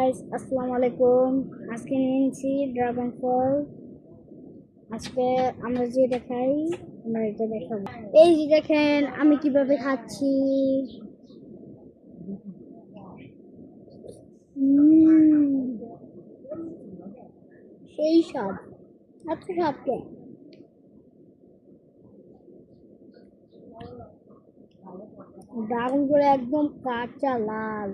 Guys, আসসালামু আলাইকুম। আজকে নিয়েছি ড্রাগন ফল। আজকে আমরা যে দেখাই, আমরা এটা দেখাবো। এই যে দেখেন আমি কিভাবে খাচ্ছি। সেই স্বাদ, এত স্বাদ কে? ড্রাগন ফল একদম কাঁচা লাল।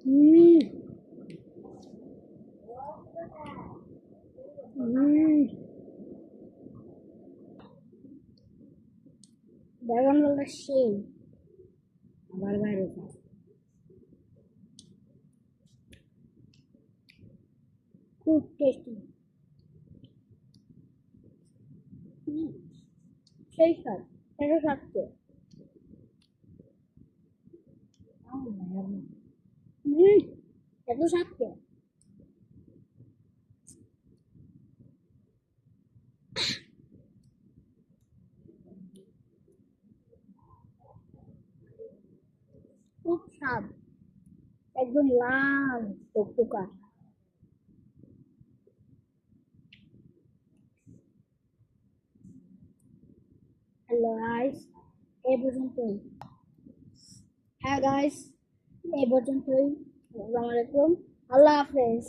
হুম হুম ড্রাগন ফলটা সেই আবার বাইরে খায়। খুব টেস্টি, সেই স্বাদ, এটা খাচ্ছে। এত স্বাদ কে? খুব স্বাদ, একদম লাল টকটকা। হ্যালো গাইস, এই পর্যন্তই। হ্যাঁ গাইস, এই পর্যন্তই। আসসালামু আলাইকুম, আল্লাহ হাফেজ।